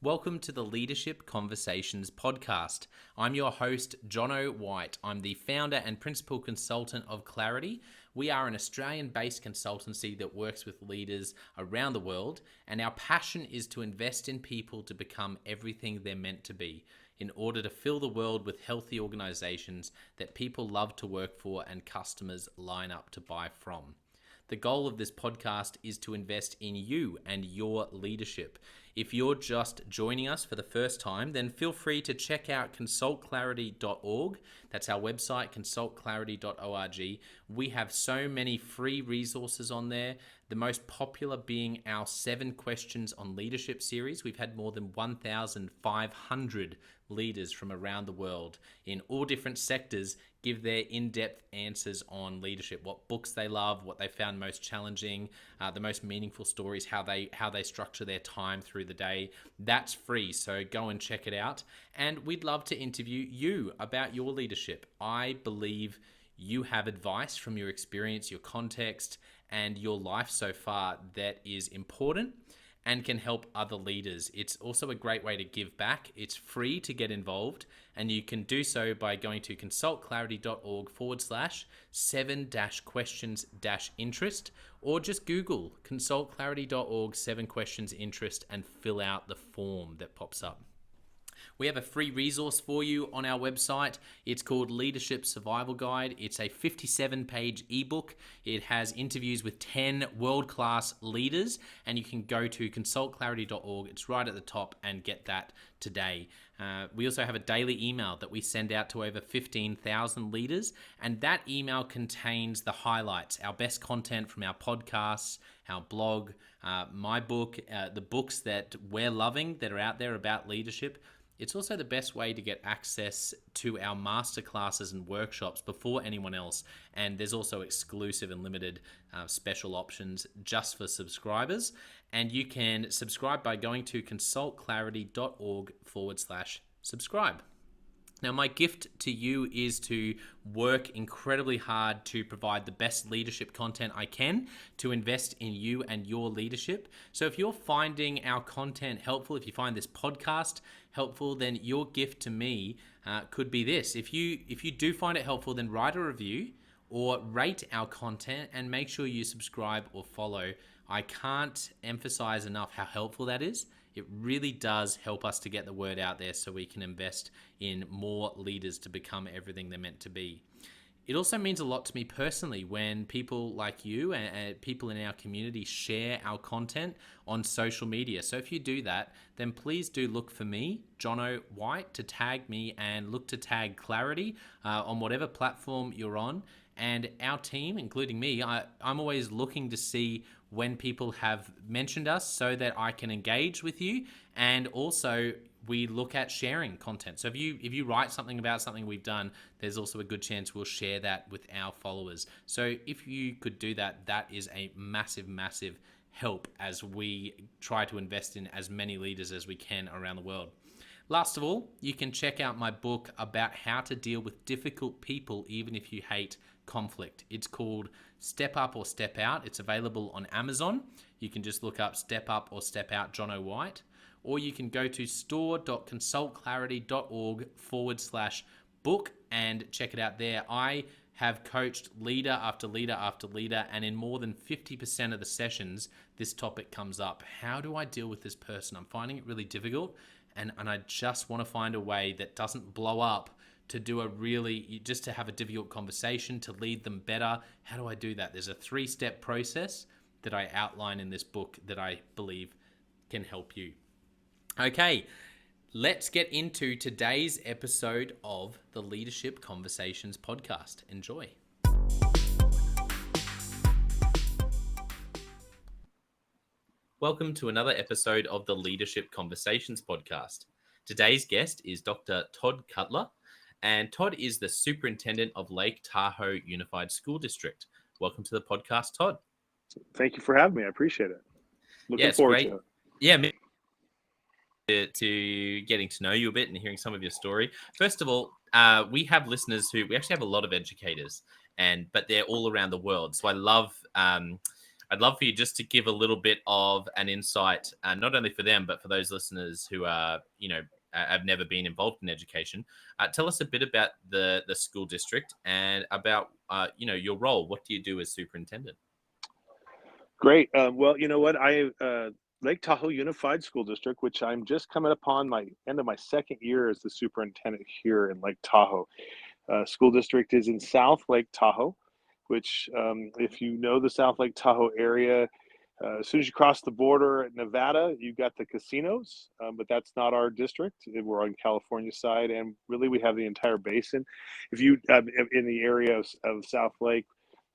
Welcome to the Leadership Conversations podcast. I'm your host, Jono White. I'm the founder and principal consultant of Clarity. We are an Australian-based consultancy that works with leaders around the world, and our passion is to invest in people to become everything they're meant to be in order to fill the world with healthy organizations that people love to work for and customers line up to buy from. The goal of this podcast is to invest in you and your leadership. If you're just joining us for the first time, then feel free to check out consultclarity.org. That's our website, consultclarity.org. We have so many free resources on there, the most popular being our 7 Questions on Leadership series. We've had more than 1,500 leaders from around the world in all different sectors give their in-depth answers on leadership, what books they love, what they found most challenging, the most meaningful stories, how they structure their time through the day. That's free, so go and check it out. And we'd love to interview you about your leadership. I believe you have advice from your experience, your context, and your life so far that is important and can help other leaders. It's also a great way to give back. It's free to get involved, and you can do so by going to consultclarity.org/7-questions-interest, or just Google consultclarity.org 7 questions interest and fill out the form that pops up. We have a free resource for you on our website. It's called Leadership Survival Guide. It's a 57-page ebook. It has interviews with 10 world-class leaders, and you can go to consultclarity.org. It's right at the top, and get that today. We also have a daily email that we send out to over 15,000 leaders, and that email contains the highlights, our best content from our podcasts, our blog, my book, the books that we're loving that are out there about leadership. It's also the best way to get access to our masterclasses and workshops before anyone else. And there's also exclusive and limited special options just for subscribers. And you can subscribe by going to consultclarity.org/subscribe. Now, my gift to you is to work incredibly hard to provide the best leadership content I can to invest in you and your leadership. So if you're finding our content helpful, if you find this podcast helpful, then your gift to me could be this. If you do find it helpful, then write a review or rate our content and make sure you subscribe or follow. I can't emphasize enough how helpful that is. It really does help us to get the word out there so we can invest in more leaders to become everything they're meant to be. It also means a lot to me personally when people like you and people in our community share our content on social media. So if you do that, then please do look for me, Jono White, to tag me, and look to tag Clarity on whatever platform you're on. And our team, including me, I'm always looking to see when people have mentioned us so that I can engage with you. And also we look at sharing content. So if you write something about something we've done, there's also a good chance we'll share that with our followers. So if you could do that, that is a massive, massive help as we try to invest in as many leaders as we can around the world. Last of all, you can check out my book about how to deal with difficult people even if you hate conflict. It's called Step Up or Step Out. It's available on Amazon. You can just look up Step Up or Step Out Jono White, or you can go to store.consultclarity.org/book and check it out there. I have coached leader after leader after leader, and in more than 50% of the sessions, this topic comes up. How do I deal with this person? I'm finding it really difficult, and I just want to find a way that doesn't blow up, to do just to have a difficult conversation, to lead them better. How do I do that? There's a 3-step process that I outline in this book that I believe can help you. Okay, let's get into today's episode of the Leadership Conversations podcast. Enjoy. Welcome to another episode of the Leadership Conversations podcast. Today's guest is Dr. Todd Cutler, and Todd is the Superintendent of Lake Tahoe Unified School District. Welcome to the podcast, Todd. Thank you for having me. I appreciate it. Looking forward to it. Yeah, to getting to know you a bit and hearing some of your story. First of all, we have listeners we actually have a lot of educators, but they're all around the world. So I love I'd love for you just to give a little bit of an insight, not only for them, but for those listeners who are, have never been involved in education. Tell us a bit about the school district and about, your role. What do you do as superintendent? Great. Well, you know what? Lake Tahoe Unified School District, which I'm just coming upon my end of my second year as the superintendent here in Lake Tahoe. School district is in South Lake Tahoe, which, if you know the South Lake Tahoe area, as soon as you cross the border at Nevada, you've got the casinos, but that's not our district. We're on California side, and really we have the entire basin. If you in the area of South Lake,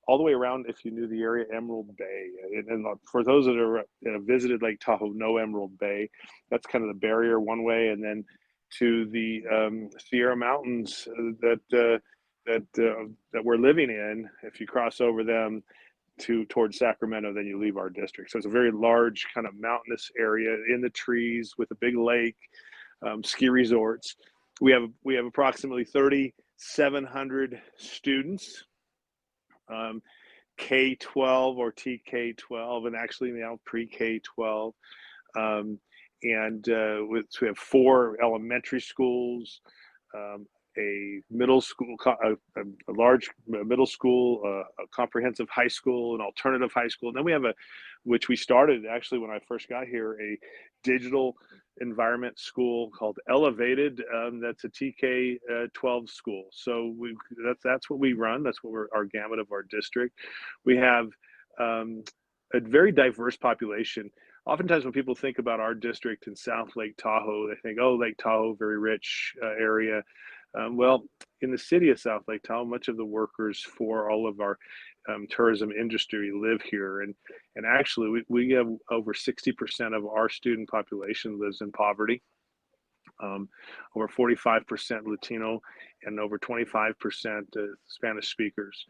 all the way around, if you knew the area, Emerald Bay. And for those that are visited Lake Tahoe, know Emerald Bay. That's kind of the barrier one way, and then to the Sierra Mountains that we're living in. If you cross over them towards Sacramento, then you leave our district. So it's a very large kind of mountainous area in the trees with a big lake, ski resorts. We have approximately 3,700 students, K-12 or TK-12, and actually now pre-K-12. And we have 4 elementary schools, a middle school, a large middle school, a comprehensive high school, an alternative high school. And then we have which we started actually when I first got here, a digital environment school called Elevated. That's a TK-12 school. So that's what we run. That's what our gamut of our district. We have a very diverse population. Oftentimes when people think about our district in South Lake Tahoe, they think, oh, Lake Tahoe, very rich area. Well, in the city of South Lake Tahoe, much of the workers for all of our tourism industry live here. And actually, we have over 60% of our student population lives in poverty, over 45% Latino, and over 25% Spanish speakers.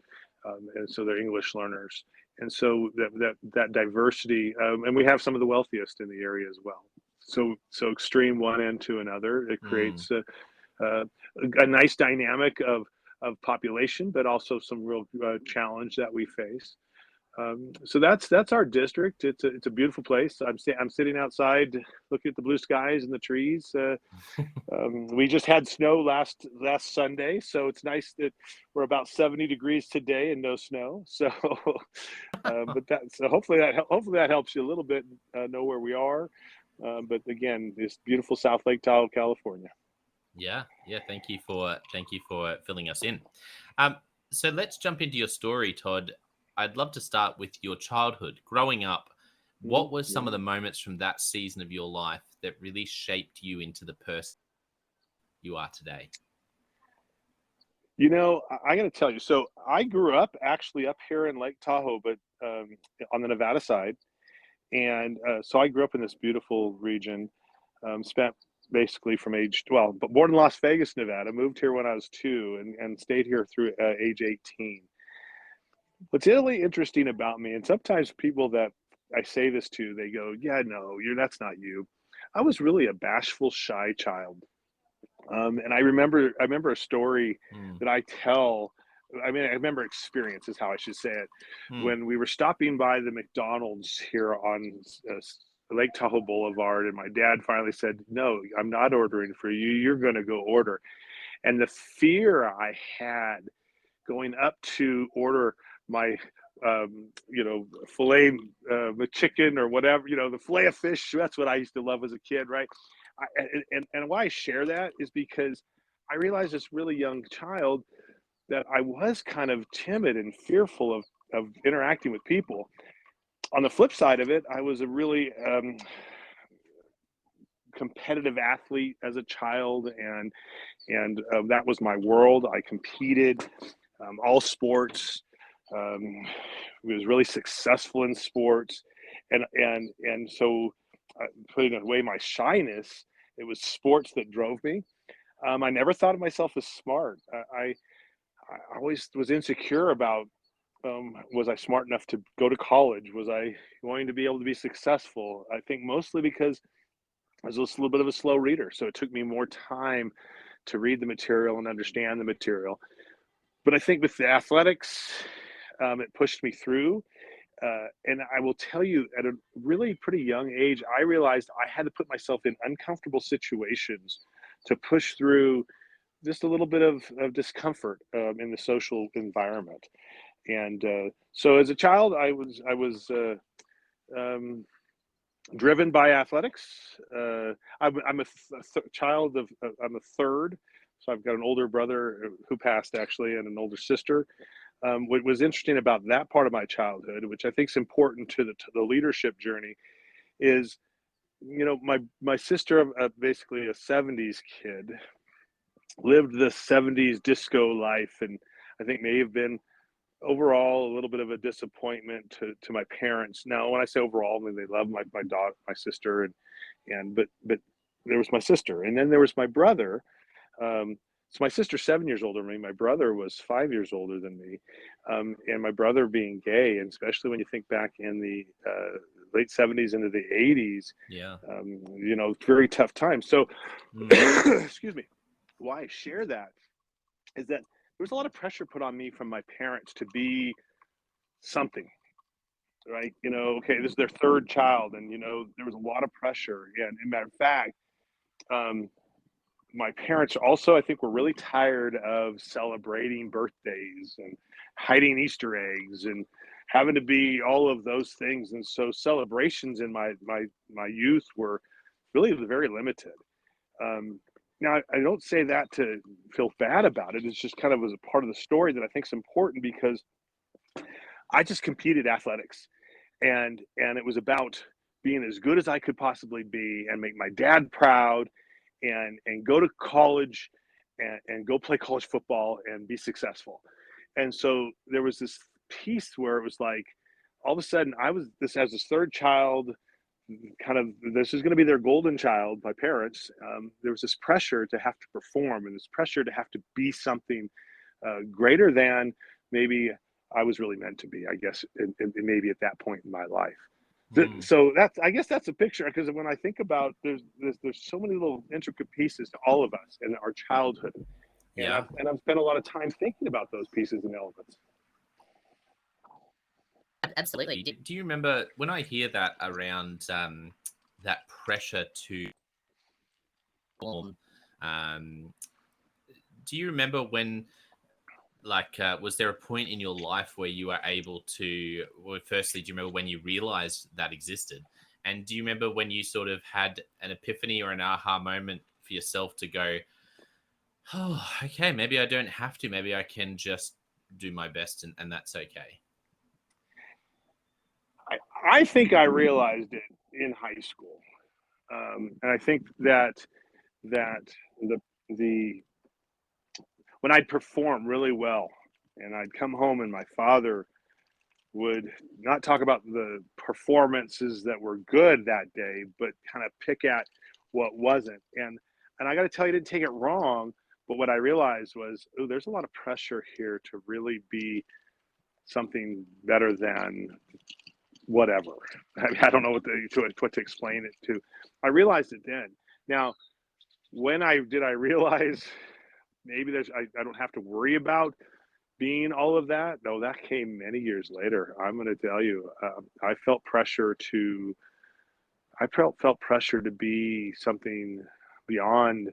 And so they're English learners. And so that diversity, and we have some of the wealthiest in the area as well. So extreme one end to another, it creates a nice dynamic of population, but also some real challenge that we face. So that's our district. It's a beautiful place. I'm sitting outside looking at the blue skies and the trees. We just had snow last Sunday, so it's nice that we're about 70 degrees today and no snow. So, hopefully that helps you a little bit know where we are. But again, this beautiful South Lake Tahoe, California. Yeah. Thank you for filling us in. So let's jump into your story, Todd. I'd love to start with your childhood. Growing up, what were some of the moments from that season of your life that really shaped you into the person you are today? You know, I got to tell you, so I grew up actually up here in Lake Tahoe, but on the Nevada side. And so I grew up in this beautiful region, spent basically but born in Las Vegas, Nevada, moved here when I was 2 and stayed here through age 18. What's really interesting about me, and sometimes people that I say this to, they go, yeah, no, that's not you. I was really a bashful, shy child. And I remember a story that I tell. I remember experience is how I should say it. When we were stopping by the McDonald's here on Lake Tahoe Boulevard, and my dad finally said, no, I'm not ordering for you. You're going to go order. And the fear I had going up to order my filet chicken or whatever, the filet of fish. That's what I used to love as a kid, right? And why I share that is because I realized as a really young child that I was kind of timid and fearful of interacting with people. On the flip side of it, I was a really competitive athlete as a child, and that was my world. I competed all sports. Was really successful in sports, and so putting away my shyness, it was sports that drove me. I never thought of myself as smart. I always was insecure about was I smart enough to go to college? Was I going to be able to be successful? I think mostly because I was a little bit of a slow reader, so it took me more time to read the material and understand the material. But I think with the athletics, it pushed me through. And I will tell you, at a really pretty young age, I realized I had to put myself in uncomfortable situations to push through just a little bit of discomfort in the social environment. And so as a child, I was um, driven by athletics. I'm child of, I'm a third. So I've got an older brother who passed actually, and an older sister. What was interesting about that part of my childhood, which I think is important to the leadership journey, is my sister, basically a '70s kid, lived the '70s disco life, and I think may have been overall a little bit of a disappointment to my parents. Now, when I say overall, I mean they love my daughter, my sister, and but there was my sister, and then there was my brother. So my sister's 7 years older than me. My brother was 5 years older than me, and my brother being gay, and especially when you think back in the late '70s into the '80s, Yeah. very tough time. So, Mm. excuse me. Why I share that is that there was a lot of pressure put on me from my parents to be something, right? Okay, this is their third child, and there was a lot of pressure. And in matter of fact, um, my parents also, I think, were really tired of celebrating birthdays and hiding Easter eggs and having to be all of those things. And so celebrations in my youth were really very limited. Um, Now, I don't say that to feel bad about it. It's just kind of was a part of the story that I think is important because I just competed athletics, and it was about being as good as I could possibly be and make my dad proud, and go to college, and go play college football and be successful. And so there was this piece where it was like all of a sudden I was this as this third child, kind of this is going to be their golden child, my parents. There was this pressure to have to perform, and this pressure to have to be something greater than maybe I was really meant to be, I guess, maybe at that point in my life. Mm. So I guess that's a picture, because when I think about there's so many little intricate pieces to all of us in our childhood, and Yeah. I've spent a lot of time thinking about those pieces and elements. Absolutely. Do you remember when I hear that around that pressure to perform? Um, do you remember when, like, was there a point in your life where you were able to? Well, firstly, do you remember when you realized that existed? And do you remember when you sort of had an epiphany or an aha moment for yourself to go, oh, okay, maybe I don't have to. Maybe I can just do my best, and that's okay. I think I realized it in high school, and I think that the when I'd perform really well, and I'd come home, and my father would not talk about the performances that were good that day, but kind of pick at what wasn't. And I got to tell you, I didn't take it wrong, but what I realized was, oh, there's a lot of pressure here to really be something better than whatever. I don't know what to explain it to. I realized it then. Now, when I realize maybe I don't have to worry about being all of that? No, that came many years later. I'm going to tell you, I felt pressure to be something beyond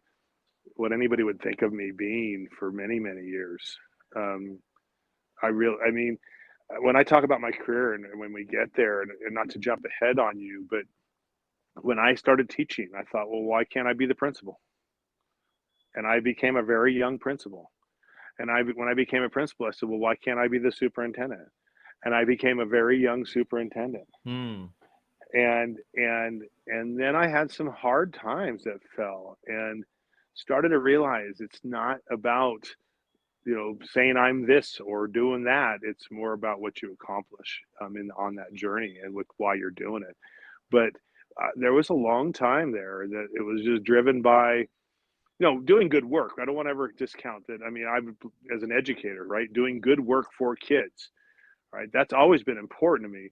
what anybody would think of me being for many, many years. Um, I mean, when I talk about my career, and when we get there, and not to jump ahead on you, but when I started teaching, I thought, well, why can't I be the principal? And I became a very young principal. And when I became a principal, I said, well, why can't I be the superintendent? And I became a very young superintendent. Hmm. And then I had some hard times that fell, and started to realize it's not about saying I'm this or doing that. It's more about what you accomplish on that journey, and with why you're doing it. But there was a long time there that it was just driven by doing good work. I don't want to ever discount that. I mean, as an educator, right, doing good work for kids, right, that's always been important to me.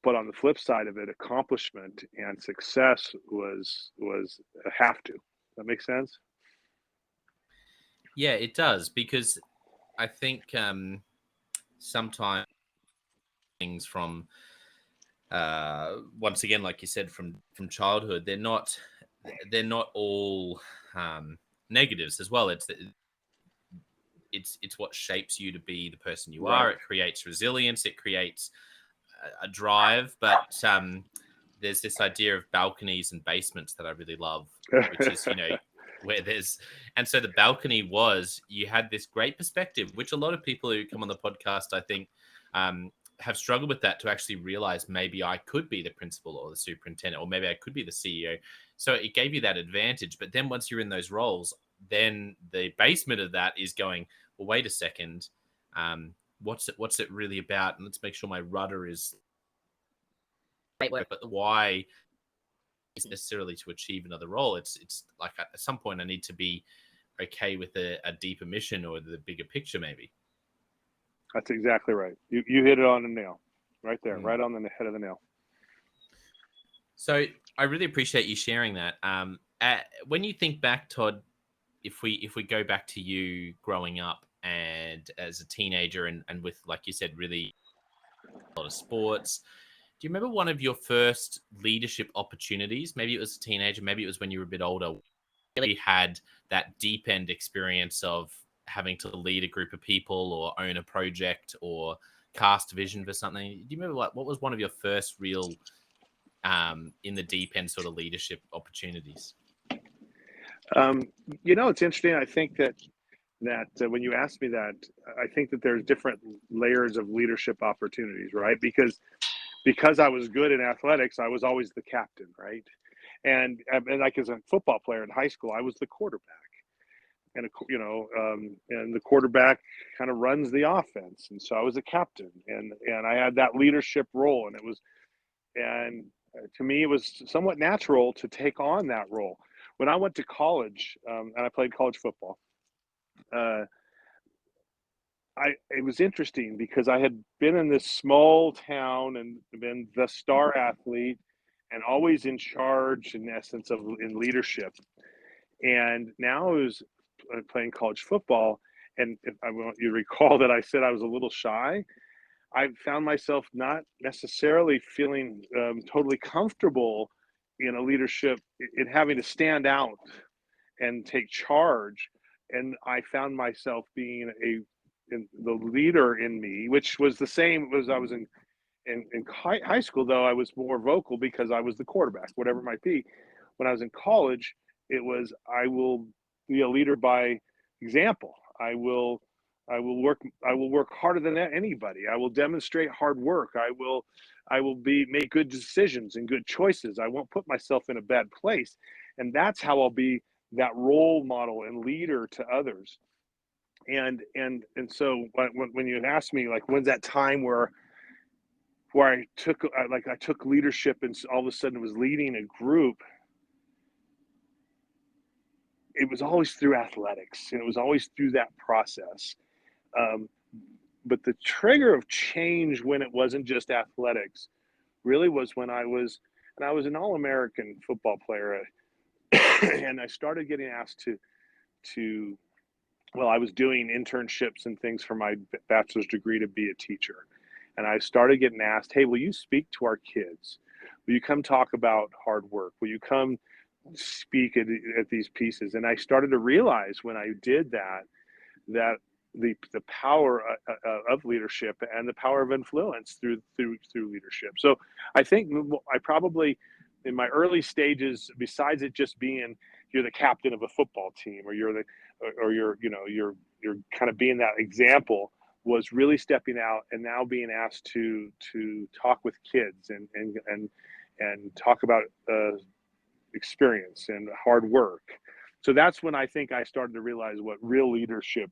But on the flip side of it, accomplishment and success was a have to. That makes sense. Yeah, it does, because I think sometimes things from once again, like you said, from childhood, they're not all negatives as well. It's what shapes you to be the person you are. Right. It creates resilience. It creates a drive. But there's this idea of balconies and basements that I really love, which is, where there's, and so the balcony was, you had this great perspective, which a lot of people who come on the podcast, I think, have struggled with that, to actually realize maybe I could be the principal or the superintendent, or maybe I could be the CEO. So it gave you that advantage. But then once you're in those roles, then the basement of that is going, well, wait a second, what's it really about? And let's make sure my rudder is great work, but why isn't necessarily to achieve another role. It's like at some point I need to be okay with a deeper mission or the bigger picture, maybe. That's exactly right. You hit it on the nail, right there, right on the head of the nail. So I really appreciate you sharing that. When you think back, Todd, if we go back to you growing up and as a teenager and with, like you said, really a lot of sports, do you remember one of your first leadership opportunities? Maybe it was a teenager, maybe it was when you were a bit older, really had that deep end experience of having to lead a group of people or own a project or cast vision for something. Do you remember what was one of your first real in the deep end sort of leadership opportunities? It's interesting. I think that when you ask me that, I think that there's different layers of leadership opportunities, right? Because I was good in athletics, I was always the captain, right? And like as a football player in high school, I was the quarterback, and and the quarterback kind of runs the offense, and so I was a captain, and I had that leadership role, and to me it was somewhat natural to take on that role. When I went to college, and I played college football, it was interesting because I had been in this small town and been the star athlete and always in charge, in essence, in leadership. And now I was playing college football, and if I want you to recall that I said I was a little shy, I found myself not necessarily feeling totally comfortable in a leadership, in having to stand out and take charge. And I found myself being the leader in me, which was the same as I was in high school, though I was more vocal because I was the quarterback, whatever it might be. When I was in college, it was, I will be a leader by example. I will work harder than anybody. I will demonstrate hard work. I will make good decisions and good choices. I won't put myself in a bad place. And that's how I'll be that role model and leader to others. And so when you ask me, like, when's that time where I took leadership and all of a sudden was leading a group, it was always through athletics, and it was always through that process. But the trigger of change, when it wasn't just athletics, really was when I was an All-American football player, and I started getting asked to well, I was doing internships and things for my bachelor's degree to be a teacher. And I started getting asked, hey, will you speak to our kids? Will you come talk about hard work? Will you come speak at these pieces? And I started to realize when I did that the power of leadership and the power of influence through leadership. So I think I probably, in my early stages, besides it just being you're the captain of a football team, or you're kind of being that example, was really stepping out and now being asked to talk with kids and talk about experience and hard work. So that's when I think I started to realize what real leadership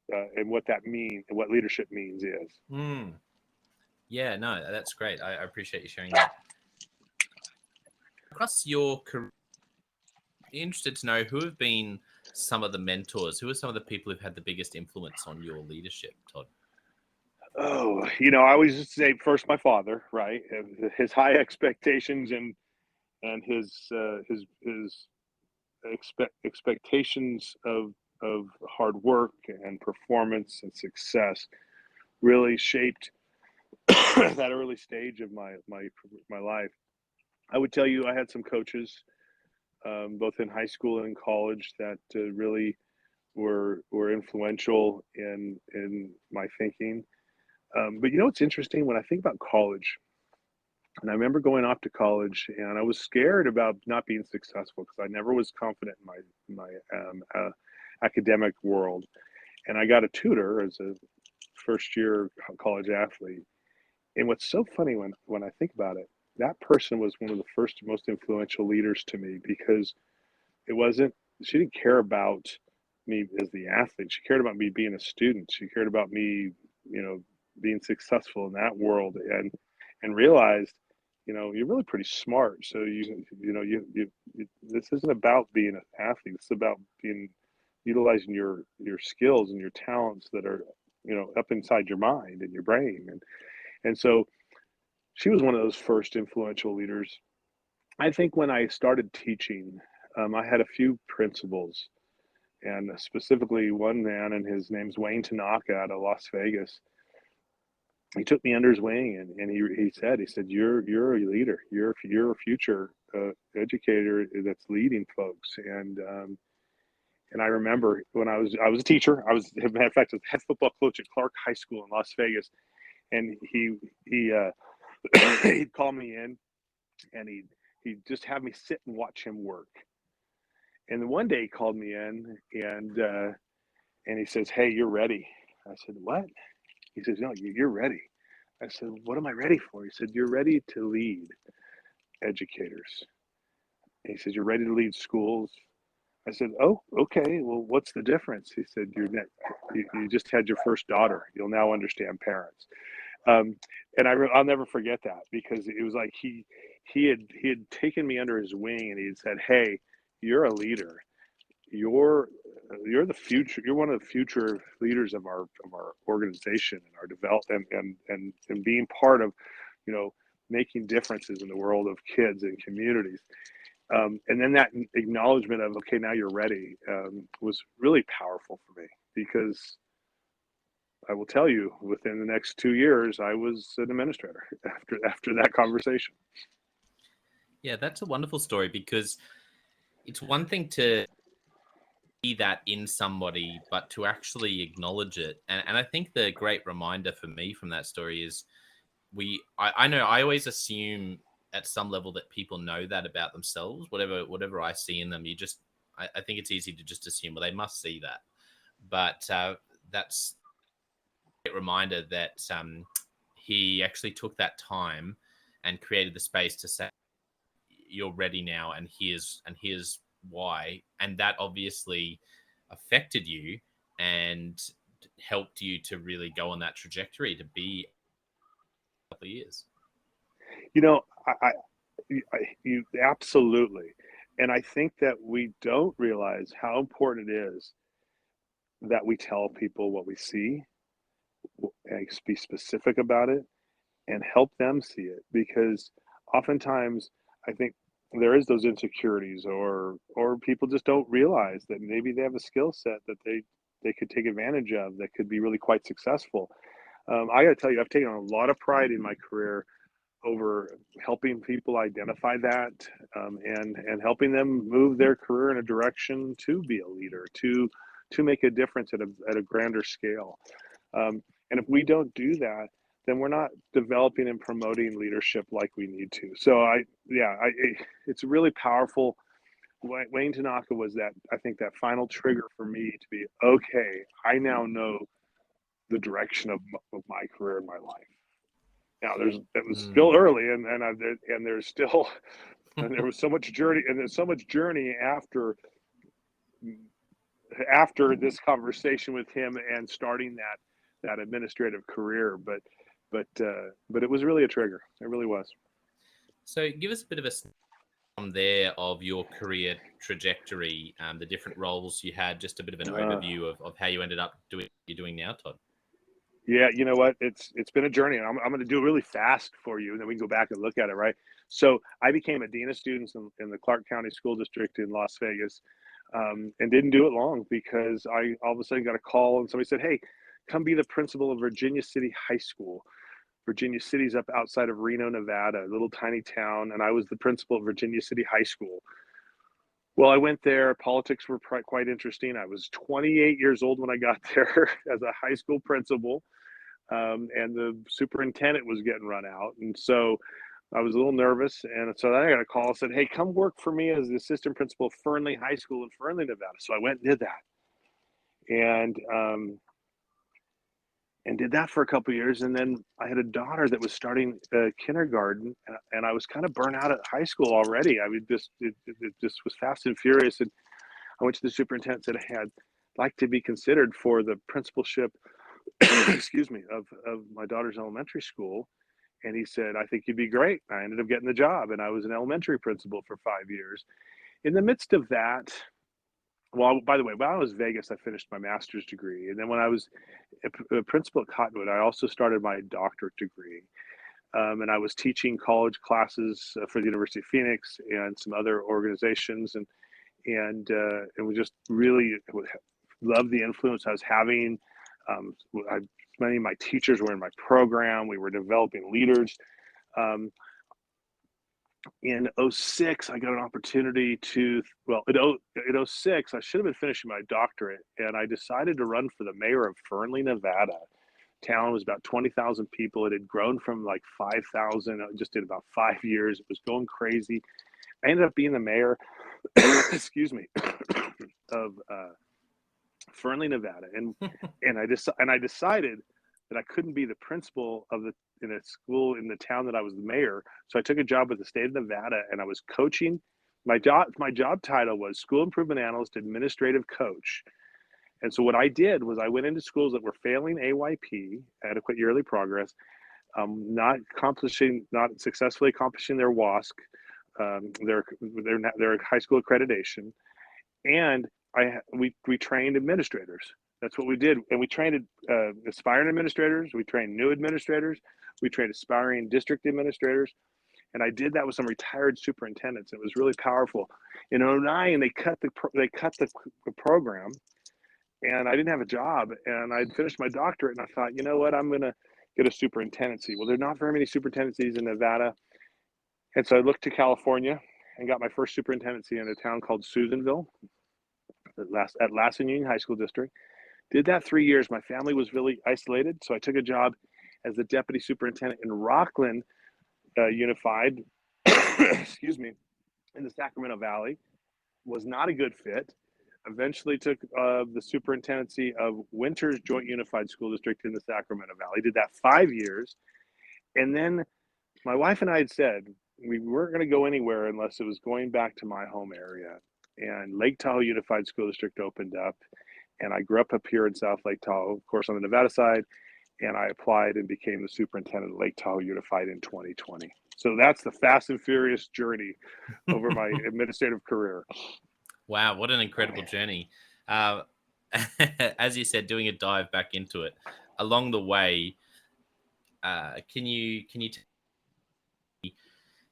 and what that means and what leadership means is. Yeah, no, that's great. I appreciate you sharing that. Across your career, interested to know who have been some of the mentors, who are some of the people who've had the biggest influence on your leadership, Todd? Oh, I always just say first my father, right? His high expectations and his expectations of hard work and performance and success really shaped that early stage of my life. I would tell you I had some coaches, both in high school and in college, that really were influential in my thinking. But you know what's interesting when I think about college, and I remember going off to college, and I was scared about not being successful because I never was confident in my academic world. And I got a tutor as a first year college athlete. And what's so funny when I think about it, that person was one of the first most influential leaders to me because it wasn't she didn't care about me as the athlete. She cared about me being a student. She cared about me, you know, being successful in that world, and realized, you know, you're really pretty smart. So you this isn't about being an athlete. It's about being utilizing your skills and your talents that are, you know, up inside your mind and your brain. And so she was one of those first influential leaders. I think when I started teaching, I had a few principals, and specifically one man, and his name's Wayne Tanaka out of Las Vegas. He took me under his wing, and he said you're a leader. You're a future educator that's leading folks. And I remember when I was a teacher. I was, as a matter of fact, I was head football coach at Clark High School in Las Vegas, and he he'd call me in, and he'd just have me sit and watch him work. And then one day he called me in, and he says, "Hey, you're ready." I said, "What?" He says, "No, you're ready." I said, "What am I ready for?" He said, "You're ready to lead educators." And he said, "You're ready to lead schools." I said, "Oh, okay. Well, what's the difference?" He said, You just had your first daughter. You'll now understand parents." Um, and I'll never forget that, because it was like he had taken me under his wing, and he had said, "Hey, you're a leader. You're you're the future. You're one of the future leaders of our organization and our development, and being part of, you know, making differences in the world of kids and communities." And then that acknowledgement of, "Okay, now you're ready," was really powerful for me, because I will tell you, within the next 2 years, I was an administrator after that conversation. Yeah, that's a wonderful story, because it's one thing to see that in somebody, but to actually acknowledge it. And I think the great reminder for me from that story is I know I always assume at some level that people know that about themselves. Whatever I see in them, I think it's easy to just assume, well, they must see that. But that's a great reminder that he actually took that time and created the space to say, "You're ready now, and here's why." And that obviously affected you and helped you to really go on that trajectory to be a couple of years. You know, you absolutely. And I think that we don't realize how important it is that we tell people what we see, and be specific about it, and help them see it, because oftentimes I think there is those insecurities, or people just don't realize that maybe they have a skill set that they could take advantage of, that could be really quite successful. I got to tell you, I've taken a lot of pride in my career over helping people identify that, and helping them move their career in a direction to be a leader, to make a difference at a grander scale. And if we don't do that, then we're not developing and promoting leadership like we need to. So it's really powerful. Wayne Tanaka was that, I think, that final trigger for me to be, okay, I now know the direction of my career and my life. Now it was still early, and there's still and there was so much journey, and there's so much journey after this conversation with him and starting that administrative career. But it was really a trigger. It really was. So give us a bit of a from there of your career trajectory, the different roles you had, just a bit of an overview of how you ended up doing what you're doing now, Todd. Yeah, you know what? It's been a journey. I'm going to do it really fast for you, and then we can go back and look at it. Right. So I became a dean of students in the Clark County School District in Las Vegas, and didn't do it long, because I all of a sudden got a call, and somebody said, "Hey, come be the principal of Virginia City High School." Virginia City's up outside of Reno, Nevada, a little tiny town, and I was the principal of Virginia City High School. Well, I went there. Politics were quite interesting. I was 28 years old when I got there as a high school principal, and the superintendent was getting run out. And so I was a little nervous. And so then I got a call and said, hey, come work for me as the assistant principal of Fernley High School in Fernley, Nevada. So I went and did that. And did that for a couple of years. And then I had a daughter that was starting kindergarten, and I was kind of burnt out at high school already. I mean, it just was fast and furious. And I went to the superintendent and said, hey, I'd like to be considered for the principalship, excuse me, of my daughter's elementary school. And he said, I think you'd be great. I ended up getting the job, and I was an elementary principal for 5 years. In the midst of that, well, by the way, when I was in Vegas, I finished my master's degree. And then when I was a principal at Cottonwood, I also started my doctorate degree. And I was teaching college classes for the University of Phoenix and some other organizations. And we just really loved the influence I was having. Many of my teachers were in my program. We were developing leaders. In 06, I got an opportunity in 06, I should have been finishing my doctorate, and I decided to run for the mayor of Fernley, Nevada. Town was about 20,000 people. It had grown from like 5,000 just in about 5 years. It was going crazy. I ended up being the mayor, excuse me, of Fernley, Nevada, and I decided that I couldn't be the principal in a school in the town that I was the mayor. So I took a job with the state of Nevada, and I was coaching. My job title was School Improvement Analyst, Administrative Coach. And so what I did was I went into schools that were failing AYP, Adequate Yearly Progress, not successfully accomplishing their WASC, their high school accreditation, and we trained administrators. That's what we did. And we trained aspiring administrators. We trained new administrators. We trained aspiring district administrators. And I did that with some retired superintendents. It was really powerful. In 09, they cut the program, and I didn't have a job. And I'd finished my doctorate, and I thought, you know what, I'm going to get a superintendency. Well, there are not very many superintendencies in Nevada. And so I looked to California and got my first superintendency in a town called Susanville at Lassen Union High School District. Did that 3 years. My family was really isolated, so I took a job as the deputy superintendent in Rockland Unified, excuse me, in the Sacramento Valley. Was not a good fit. Eventually took the superintendency of Winters Joint Unified School District in the Sacramento Valley. Did that 5 years. And then my wife and I had said we weren't going to go anywhere unless it was going back to my home area. And Lake Tahoe Unified School District opened up. And I grew up here in South Lake Tahoe, of course, on the Nevada side. And I applied and became the superintendent of Lake Tahoe Unified in 2020. So that's the fast and furious journey over my administrative career. Wow, what an incredible journey. As you said, doing a dive back into it. Along the way, can you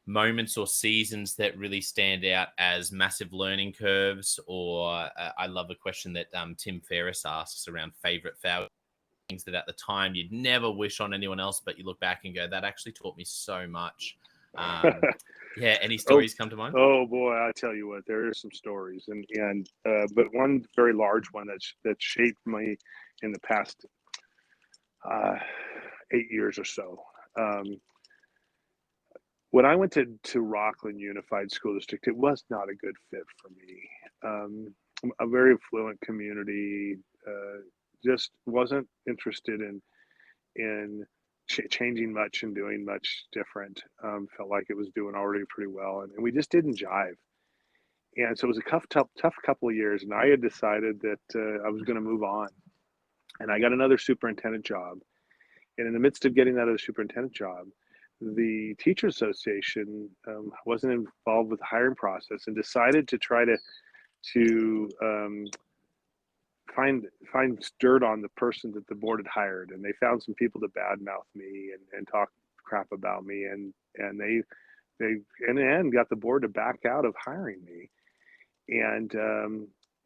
moments or seasons that really stand out as massive learning curves? Or I love a question that Tim Ferriss asks around favorite failures, things that at the time you'd never wish on anyone else, but you look back and go, that actually taught me so much. Yeah, any stories come to mind? Oh boy, I tell you what, there are some stories, but one very large one that shaped me in the past 8 years or so. When I went to Rockland Unified School District, it was not a good fit for me. A very affluent community, just wasn't interested in changing much and doing much different. Felt like it was doing already pretty well, and we just didn't jive. And so it was a tough couple of years, and I had decided that I was going to move on. And I got another superintendent job. And in the midst of getting that other superintendent job, the Teachers Association wasn't involved with the hiring process and decided to try to find dirt on the person that the board had hired. And they found some people to badmouth me and talk crap about me. And they in the end got the board to back out of hiring me. And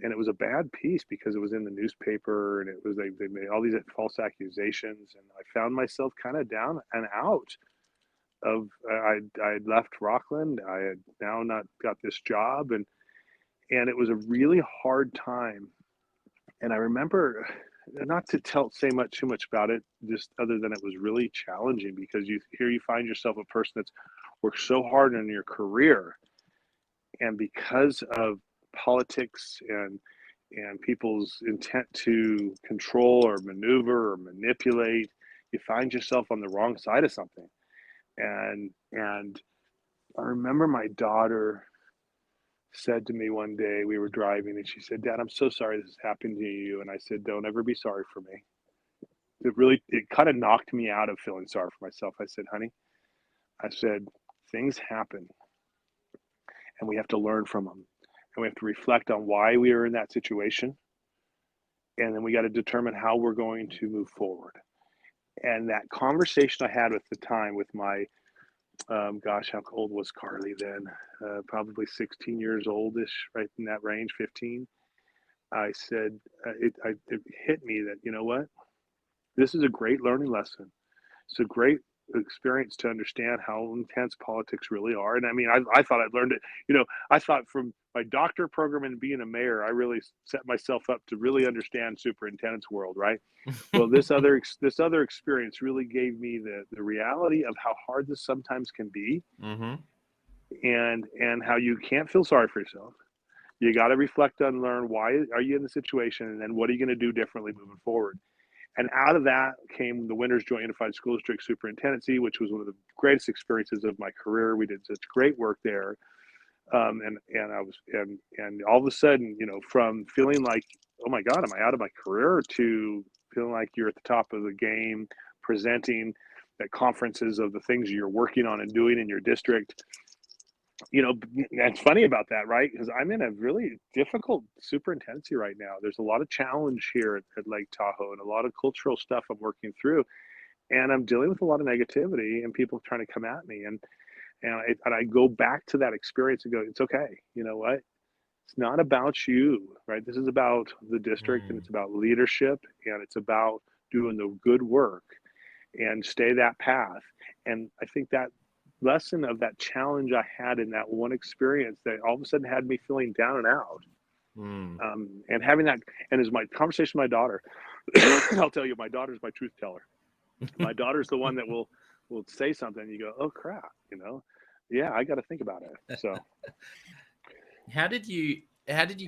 and it was a bad piece because it was in the newspaper, and it was they made all these false accusations, and I found myself kind of down and out of I'd left Rockland. I had now not got this job, and it was a really hard time. And I remember, not to say too much about it, just other than it was really challenging, because you find yourself a person that's worked so hard in your career, and because of politics and people's intent to control or maneuver or manipulate, you find yourself on the wrong side of something. And I remember my daughter said to me one day, we were driving, and she said, "Dad, I'm so sorry this has happened to you." And I said, "Don't ever be sorry for me." It kind of knocked me out of feeling sorry for myself. I said, "Honey," I said, "things happen, and we have to learn from them, and we have to reflect on why we are in that situation, and then we got to determine how we're going to move forward." And that conversation I had at the time with my, gosh, how old was Carly then? Probably 16 years oldish, right in that range, 15. I said, it hit me that, you know what? This is a great learning lesson. It's a great experience to understand how intense politics really are. And I mean, I thought I'd learned it. I thought from my doctor program and being a mayor, I really set myself up to really understand superintendent's world, right? Well, this other experience really gave me the reality of how hard this sometimes can be, Mm-hmm. and how you can't feel sorry for yourself. You got to reflect on, learn why are you in the situation, and then what are you going to do differently moving forward. And out of that came the Winters Joint Unified School District Superintendency, which was one of the greatest experiences of my career. We did such great work there, and all of a sudden, from feeling like, oh my God, am I out of my career, to feeling like you're at the top of the game, presenting at conferences of the things you're working on and doing in your district. That's funny about that, right? Because I'm in a really difficult superintendency right now. There's a lot of challenge here at Lake Tahoe, and a lot of cultural stuff I'm working through, and I'm dealing with a lot of negativity and people trying to come at me. And I go back to that experience and go, it's okay. You know what? It's not about you, right? This is about the district, and it's about leadership, and it's about doing the good work and stay that path. And I think that lesson of that challenge I had in that one experience, that all of a sudden had me feeling down and out. And having that, and as my conversation with my daughter, I'll tell you, my daughter's my truth teller. My daughter's the one that will say something, and you go, oh crap, yeah, I got to think about it. So how did you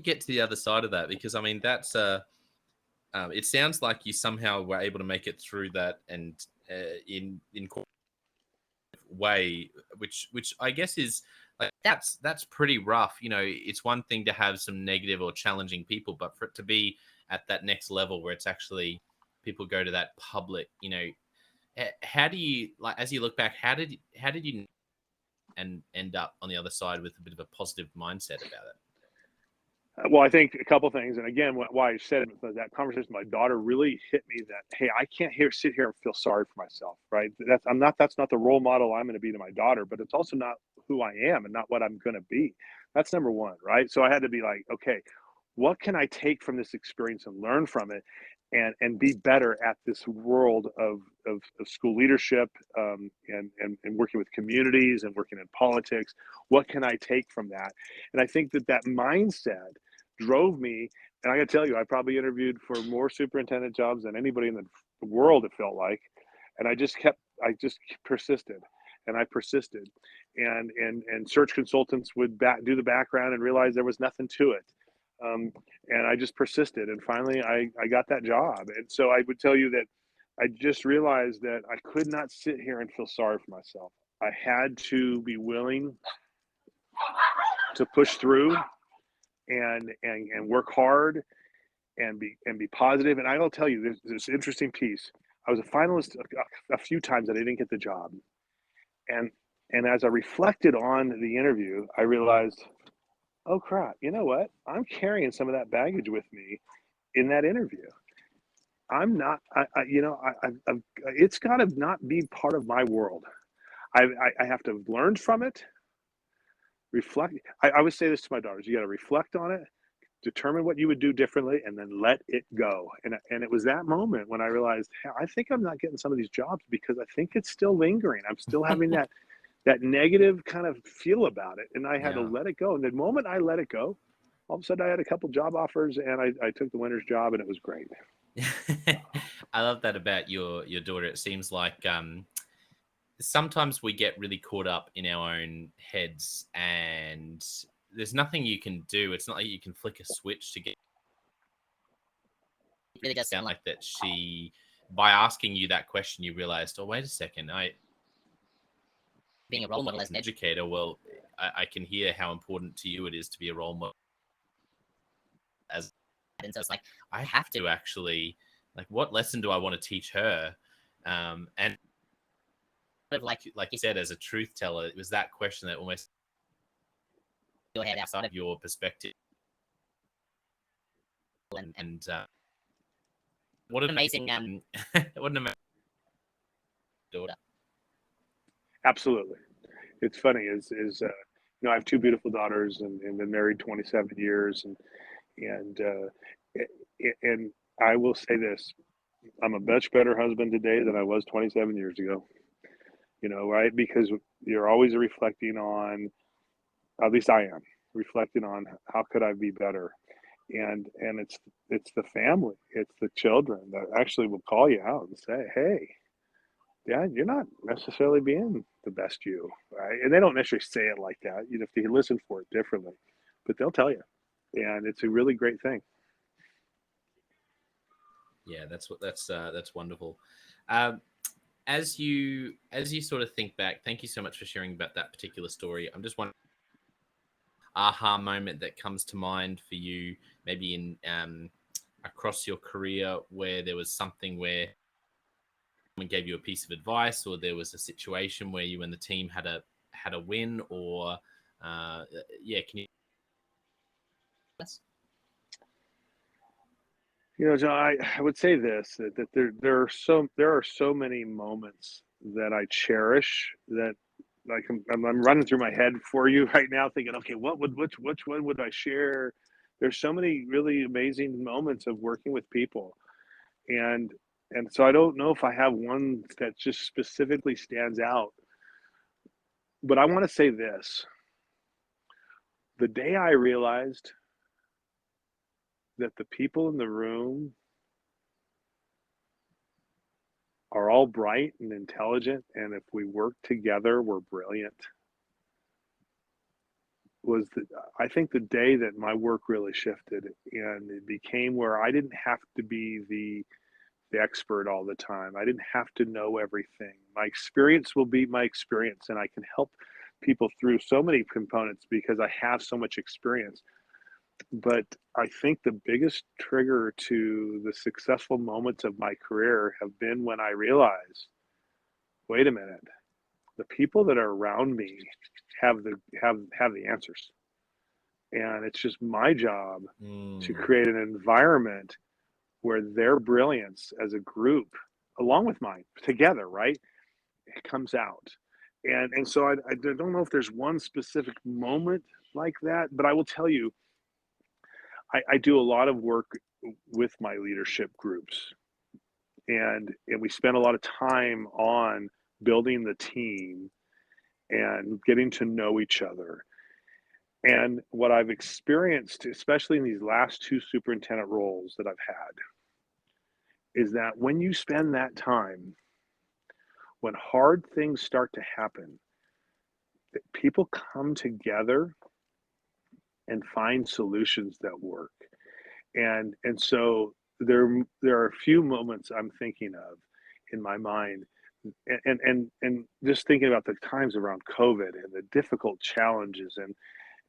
get to the other side of that? Because I mean, that's it sounds like you somehow were able to make it through that, and in way, which I guess is like, that's pretty rough. It's one thing to have some negative or challenging people, but for it to be at that next level where it's actually people go to that public, how do you, like, as you look back, how did you and end up on the other side with a bit of a positive mindset about it? Well, I think a couple things, and again, why I said it, that conversation with my daughter really hit me that, hey, I can't sit here and feel sorry for myself, right? That's not the role model I'm going to be to my daughter, but it's also not who I am and not what I'm going to be. That's number one, right? So I had to be like, okay, what can I take from this experience and learn from it, and be better at this world of school leadership, and working with communities and working in politics. What can I take from that? And I think that mindset drove me. And I got to tell you, I probably interviewed for more superintendent jobs than anybody in the world, it felt like. And I just persisted, and I persisted, and search consultants would do the background and realize there was nothing to it. And I just persisted, and finally I got that job. And so I would tell you that I just realized that I could not sit here and feel sorry for myself. I had to be willing to push through and work hard and be positive. And I will tell you, there's this interesting piece. I was a finalist a few times that I didn't get the job. And as I reflected on the interview, I realized, oh crap, you know what? I'm carrying some of that baggage with me in that interview. I'm not, it's got to not be part of my world. I have to learn from it, reflect. I would say this to my daughters: you got to reflect on it, determine what you would do differently, and then let it go. And it was that moment when I realized, hey, I think I'm not getting some of these jobs because I think it's still lingering. I'm still having that negative kind of feel about it, and I had to Yeah. let it go. And the moment I let it go, all of a sudden I had a couple job offers, and I took the winter's job, and it was great. I love that about your daughter. It seems like sometimes we get really caught up in our own heads, and there's nothing you can do. It's not like you can flick a switch to get. It really does sound like that she, by asking you that question, you realized, oh, wait a second, being a role model as an educator, well, I can hear how important to you it is to be a role model as, and so it's like I have to actually, like, what lesson do I want to teach her? And like you said, as a truth teller, it was that question that almost your head outside of your perspective. And what an amazing what an amazing daughter. Absolutely. It's funny I have two beautiful daughters, and been married 27 years, and I will say this: I'm a much better husband today than I was 27 years ago. Right? Because you're always reflecting on, at least I am, reflecting on how could I be better, and it's the family, it's the children that actually will call you out and say, hey, yeah, you're not necessarily being the best you, right? And they don't necessarily say it like that. If you listen for it differently, but they'll tell you, and it's a really great thing. Yeah, that's wonderful. Um, as you sort of think back, thank you so much for sharing about that particular story. I'm just wondering, aha moment that comes to mind for you, maybe in across your career, where there was something where someone gave you a piece of advice, or there was a situation where you and the team had a win, or yeah, can you? John, I would say this, that there are so many moments that I cherish, that like I'm running through my head for you right now, thinking, okay, which one would I share? There's so many really amazing moments of working with people, and so I don't know if I have one that just specifically stands out, but I want to say this: the day I realized that the people in the room are all bright and intelligent, and if we work together, we're brilliant, was I think the day that my work really shifted, and it became where I didn't have to be the expert all the time. I didn't have to know everything. My experience will be my experience, and I can help people through so many components because I have so much experience. But I think the biggest trigger to the successful moments of my career have been when I realized, wait a minute, the people that are around me have the answers, and it's just my job to create an environment where their brilliance as a group, along with mine, together, right, it comes out. And so I don't know if there's one specific moment like that, but I will tell you, I do a lot of work with my leadership groups, and we spend a lot of time on building the team and getting to know each other. And what I've experienced, especially in these last two superintendent roles that I've had, is that when you spend that time, when hard things start to happen, that people come together and find solutions that work. And so there are a few moments I'm thinking of in my mind, and just thinking about the times around COVID and the difficult challenges,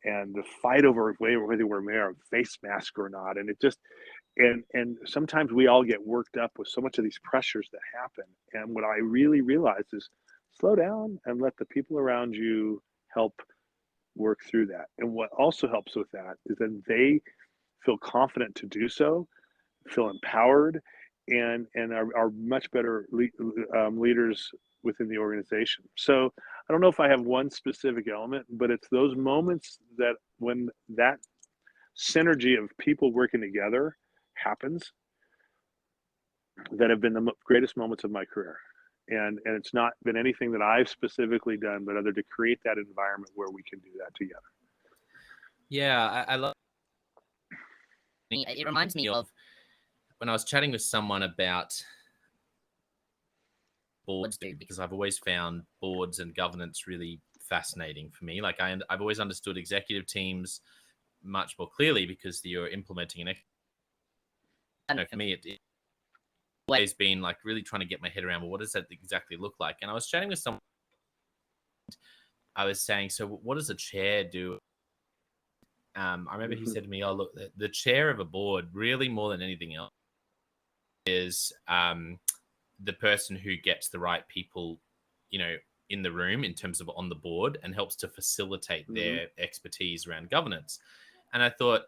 and the fight over whether we're wearing a face mask or not, and it just and sometimes we all get worked up with so much of these pressures that happen. And what I really realized is, slow down and let the people around you help work through that. And what also helps with that is that they feel confident to do so, feel empowered, and are much better leaders within the organization. So I don't know if I have one specific element, but it's those moments that when that synergy of people working together happens that have been the greatest moments of my career. And it's not been anything that I've specifically done, but other to create that environment where we can do that together. Yeah, I love it. It reminds me of when I was chatting with someone about boards, because I've always found boards and governance really fascinating for me. Like I've always understood executive teams much more clearly because you're implementing and for me, it always been like really trying to get my head around, well, what does that exactly look like? And I was chatting with someone, I was saying, so what does a chair do? I remember he said to me, oh, look, the chair of a board, really more than anything else, is the person who gets the right people, in the room in terms of on the board and helps to facilitate their expertise around governance. And I thought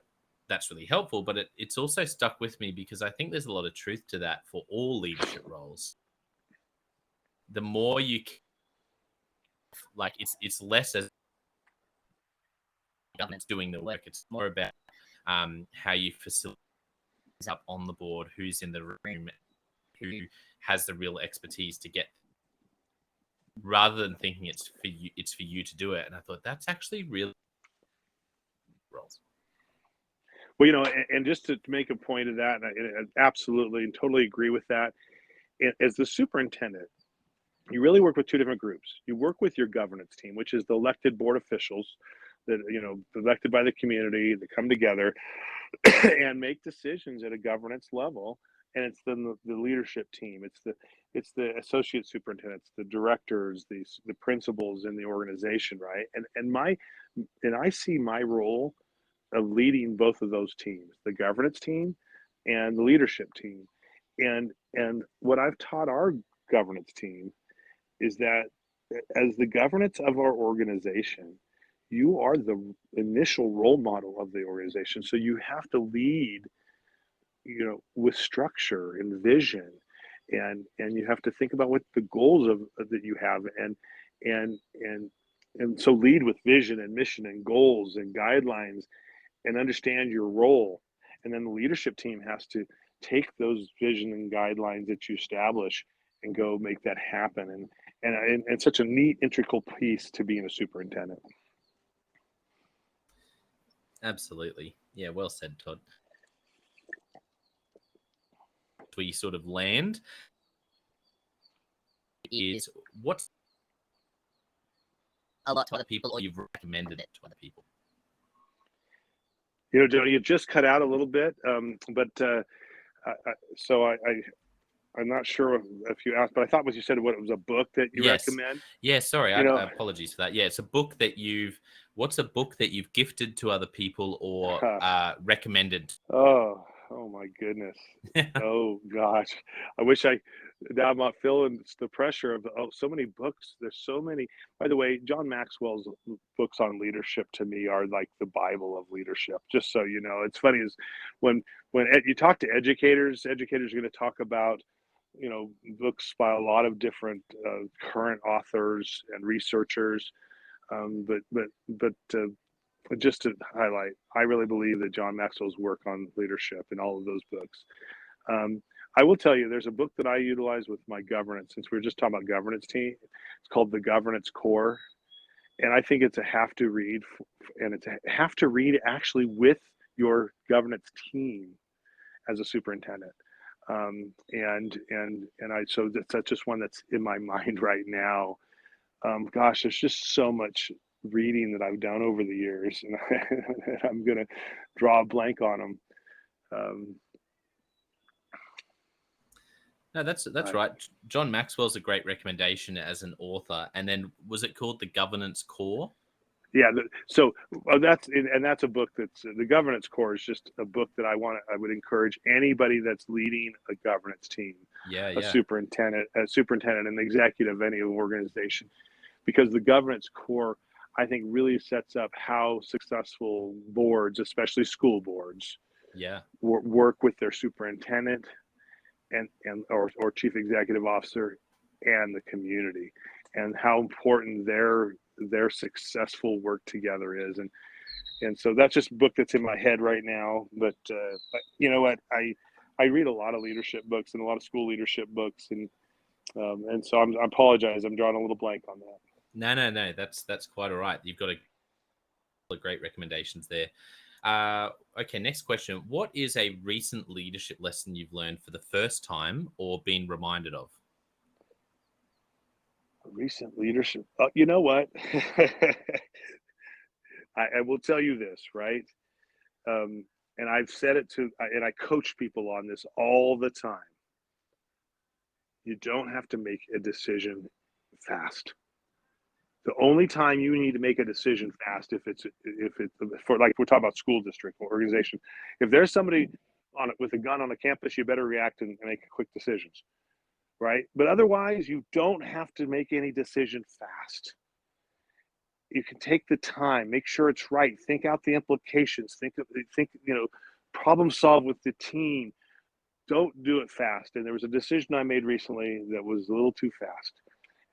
that's really helpful, but it's also stuck with me because I think there's a lot of truth to that for all leadership roles. The more you like, it's less as governance doing the work. It's more about how you facilitate up on the board, who's in the room, who has the real expertise to get, rather than thinking it's for you to do it. And I thought that's actually really roles. Well, and just to make a point of that, and I absolutely and totally agree with that. As the superintendent, you really work with two different groups. You work with your governance team, which is the elected board officials that, elected by the community that come together and make decisions at a governance level. And it's the leadership team. It's the associate superintendents, the directors, the principals in the organization, right? And I see my role of leading both of those teams, the governance team and the leadership team. And what I've taught our governance team is that as the governance of our organization, you are the initial role model of the organization. So you have to lead, with structure and vision, and you have to think about what the goals that you have, and so lead with vision and mission and goals and guidelines, and understand your role. And then the leadership team has to take those vision and guidelines that you establish and go make that happen. And such a neat, integral piece to being a superintendent. Absolutely. Yeah, well said, Todd. We sort of land is what's a lot to other people, or you've recommended it to other people? Joe, you just cut out a little bit, so I'm not sure if you asked, but I thought what you said, what it was a book that you recommend? Yeah, sorry. Apologies for that. Yeah, it's a book that what's a book that you've gifted to other people or recommended? Oh my goodness. Oh gosh. Now I'm not feeling the pressure of so many books. There's so many. By the way, John Maxwell's books on leadership to me are like the Bible of leadership. Just so you know, it's funny is when you talk to educators are going to talk about, books by a lot of different current authors and researchers. But just to highlight, I really believe that John Maxwell's work on leadership in all of those books. I will tell you, there's a book that I utilize with my governance, since we were just talking about governance team. It's called The Governance Core. And I think it's a have to read, and it's a have to read actually with your governance team as a superintendent. So that's just one that's in my mind right now. Gosh, there's just so much reading that I've done over the years, and I'm gonna draw a blank on them. No, that's right. John Maxwell's a great recommendation as an author. And then was it called The Governance Core? Yeah, that's a book that's The Governance Core is just a book that I would encourage anybody that's leading a governance team, a superintendent, and the executive of any organization, because the Governance Core, I think, really sets up how successful boards, especially school boards, work with their superintendent or chief executive officer and the community, and how important their successful work together is. And so that's just a book that's in my head right now. But you know what? I read a lot of leadership books and a lot of school leadership books, and so I apologize. I'm drawing a little blank on that. No. That's quite all right. You've got a great recommendations there. Okay, next question. What is a recent leadership lesson you've learned for the first time or been reminded of? Recent leadership. You know what? I will tell you this, right? And I've said it and I coach people on this all the time. You don't have to make a decision fast. The only time you need to make a decision fast, if it's for, like, we're talking about school district or organization, if there's somebody with a gun on a campus, you better react and make quick decisions, right? But otherwise, you don't have to make any decision fast. You can take the time, make sure it's right, think out the implications, think, problem solve with the team. Don't do it fast. And there was a decision I made recently that was a little too fast.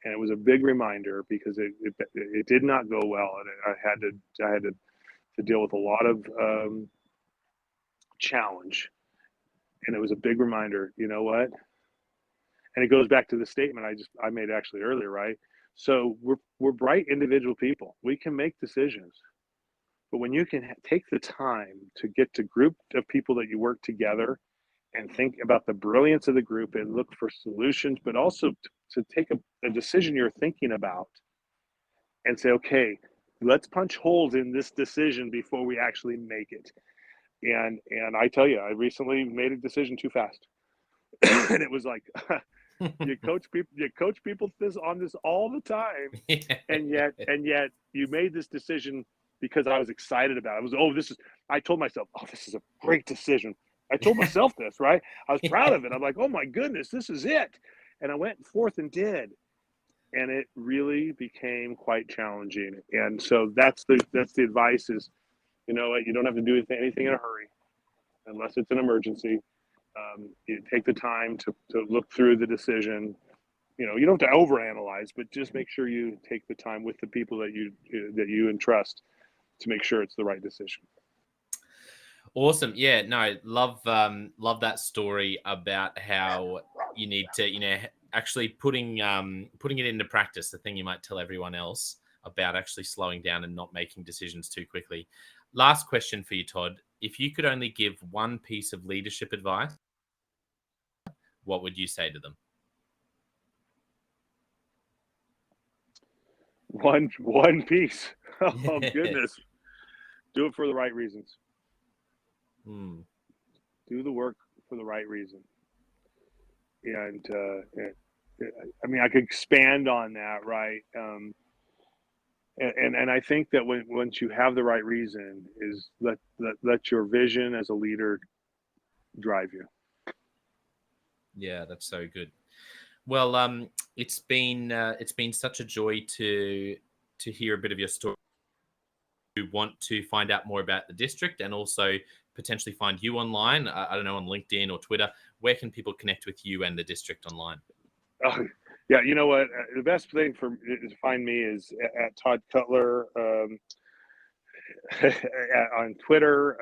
And it was a big reminder because it did not go well, and I had to deal with a lot of challenge. And it was a big reminder. You know what? And it goes back to the statement I made actually earlier, right? So we're bright individual people. We can make decisions, but when you can take the time to get to group of people that you work together and think about the brilliance of the group and look for solutions, but also to take a decision you're thinking about and say, okay, let's punch holes in this decision before we actually make it. And I tell you, I recently made a decision too fast. And it was like, you coach people on this all the time. Yeah. And yet you made this decision because I was excited about it. I told myself, this is a great decision. I told myself this, right? I was proud of it. I'm like, oh my goodness, this is it. And I went forth and did. And it really became quite challenging. And so that's the advice is, you know what, you don't have to do anything in a hurry unless it's an emergency. You take the time to look through the decision. You don't have to overanalyze, but just make sure you take the time with the people that you entrust to make sure it's the right decision. Awesome. Yeah, no, love that story about how you need to, actually putting it into practice, the thing you might tell everyone else about actually slowing down and not making decisions too quickly. Last question for you, Todd. If you could only give one piece of leadership advice, what would you say to them? One piece. Oh, goodness. Do it for the right reasons. Do the work for the right reason. And I mean, I could expand on that, right? And I think that once you have the right reason, is let your vision as a leader drive you. Yeah, that's so good. Well, it's been such a joy to hear a bit of your story. Who want to find out more about the district and also potentially find you online, I don't know, on LinkedIn or Twitter, where can people connect with you and the district online? Oh, yeah, you know what? The best thing to find me is at Todd Cutler on Twitter,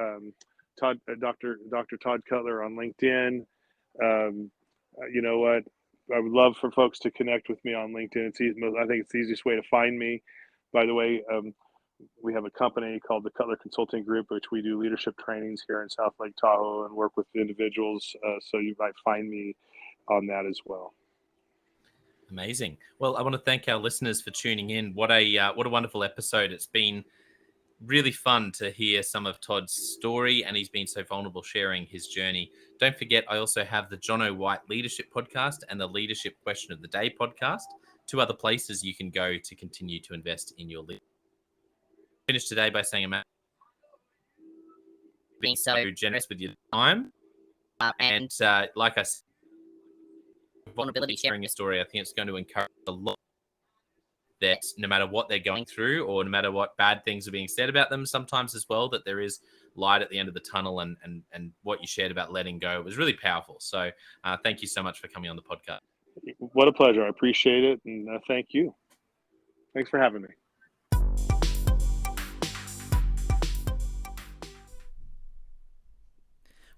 Dr. Todd Cutler on LinkedIn. You know what? I would love for folks to connect with me on LinkedIn. I think it's the easiest way to find me. By the way, we have a company called the Cutler Consulting Group, which we do leadership trainings here in South Lake Tahoe and work with individuals. So you might find me on that as well. Amazing. Well, I want to thank our listeners for tuning in. What a wonderful episode. It's been really fun to hear some of Todd's story, and he's been so vulnerable sharing his journey. Don't forget, I also have the John O. White Leadership Podcast and the Leadership Question of the Day podcast, two other places you can go to continue to invest in your leadership. Finish today by saying, Matt, being so generous with your time. And like I said, vulnerability, sharing your story, I think it's going to encourage a lot that no matter what they're going through or no matter what bad things are being said about them sometimes as well, that there is light at the end of the tunnel, and what you shared about letting go was really powerful. So thank you so much for coming on the podcast. What a pleasure. I appreciate it. And thank you. Thanks for having me.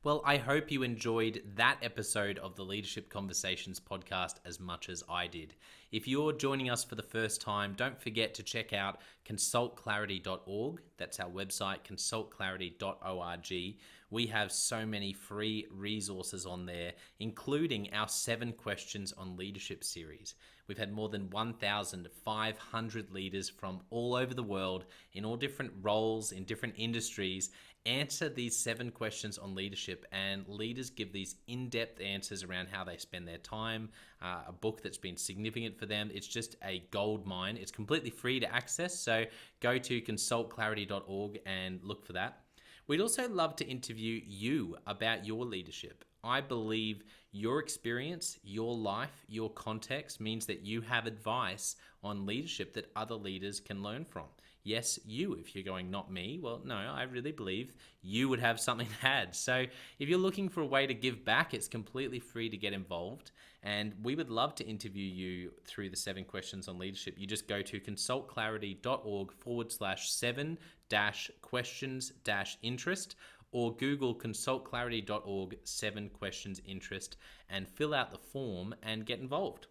Well, I hope you enjoyed that episode of the Leadership Conversations podcast as much as I did. If you're joining us for the first time, don't forget to check out consultclarity.org. That's our website, consultclarity.org. We have so many free resources on there, including our 7 Questions on Leadership series. We've had more than 1,500 leaders from all over the world in all different roles, in different industries, answer these 7 questions on leadership, and leaders give these in-depth answers around how they spend their time, a book that's been significant for them. It's just a gold mine. It's completely free to access, so go to consultclarity.org and look for that. We'd also love to interview you about your leadership. I believe your experience, your life, your context means that you have advice on leadership that other leaders can learn from. Yes, you, if you're going, not me. Well, no, I really believe you would have something to add. So if you're looking for a way to give back, it's completely free to get involved. And we would love to interview you through the 7 Questions on Leadership. You just go to consultclarity.org/7-questions-interest or Google consultclarity.org 7 questions interest and fill out the form and get involved.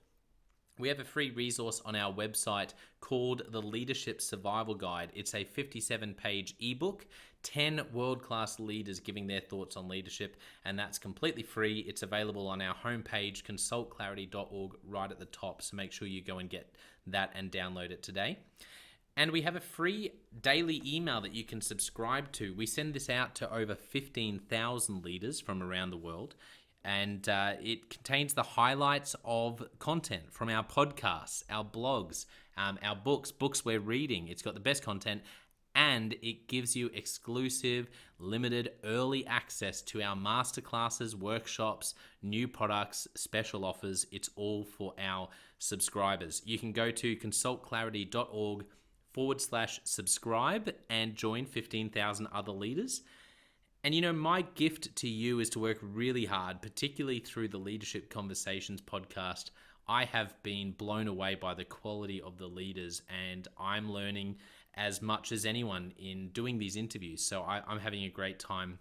We have a free resource on our website called the Leadership Survival Guide. It's a 57-page ebook, 10 world-class leaders giving their thoughts on leadership, and that's completely free. It's available on our homepage, consultclarity.org, right at the top, so make sure you go and get that and download it today. And we have a free daily email that you can subscribe to. We send this out to over 15,000 leaders from around the world. And it contains the highlights of content from our podcasts, our blogs, our books we're reading. It's got the best content, and it gives you exclusive, limited, early access to our masterclasses, workshops, new products, special offers. It's all for our subscribers. You can go to consultclarity.org/subscribe and join 15,000 other leaders. And my gift to you is to work really hard, particularly through the Leadership Conversations podcast. I have been blown away by the quality of the leaders, and I'm learning as much as anyone in doing these interviews. So I'm having a great time.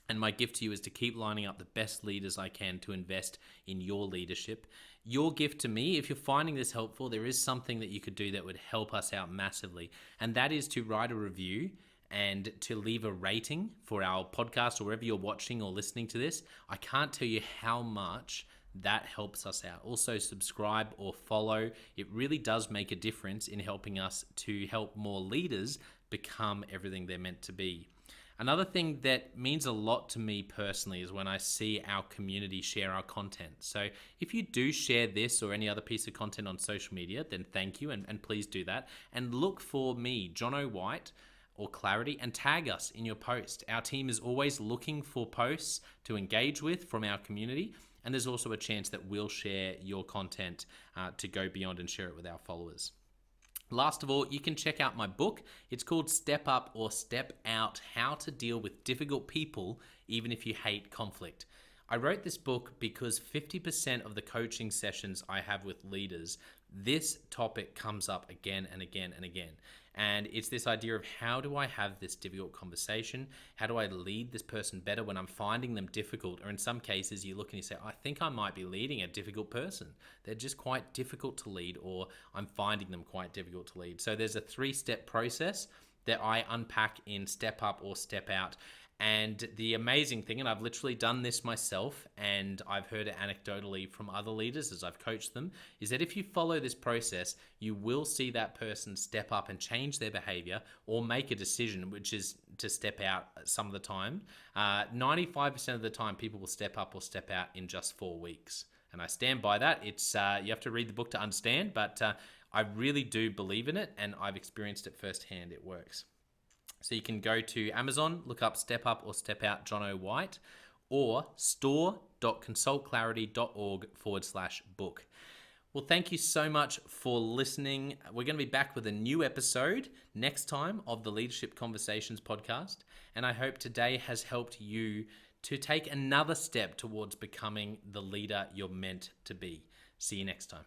And my gift to you is to keep lining up the best leaders I can to invest in your leadership. Your gift to me, if you're finding this helpful, there is something that you could do that would help us out massively. And that is to write a review and to leave a rating for our podcast or wherever you're watching or listening to this. I can't tell you how much that helps us out. Also, subscribe or follow. It really does make a difference in helping us to help more leaders become everything they're meant to be. Another thing that means a lot to me personally is when I see our community share our content. So if you do share this or any other piece of content on social media, then thank you, and please do that. And look for me, Jono White, or Clarity, and tag us in your post. Our team is always looking for posts to engage with from our community, and there's also a chance that we'll share your content to go beyond and share it with our followers. Last of all, you can check out my book. It's called Step Up or Step Out: How to Deal with Difficult People Even If You Hate Conflict. I wrote this book because 50% of the coaching sessions I have with leaders, this topic comes up again and again and again. And it's this idea of, how do I have this difficult conversation? How do I lead this person better when I'm finding them difficult? Or in some cases, you look and you say, I think I might be leading a difficult person. They're just quite difficult to lead, or I'm finding them quite difficult to lead. So there's a 3-step process that I unpack in Step Up or Step Out. And the amazing thing, and I've literally done this myself, and I've heard it anecdotally from other leaders as I've coached them, is that if you follow this process, you will see that person step up and change their behavior or make a decision, which is to step out some of the time. 95% of the time, people will step up or step out in just 4 weeks. And I stand by that. It's you have to read the book to understand, but I really do believe in it, and I've experienced it firsthand. It works. So you can go to Amazon, look up Step Up or Step Out Jono White, or store.consultclarity.org/book. Well, thank you so much for listening. We're going to be back with a new episode next time of the Leadership Conversations podcast. And I hope today has helped you to take another step towards becoming the leader you're meant to be. See you next time.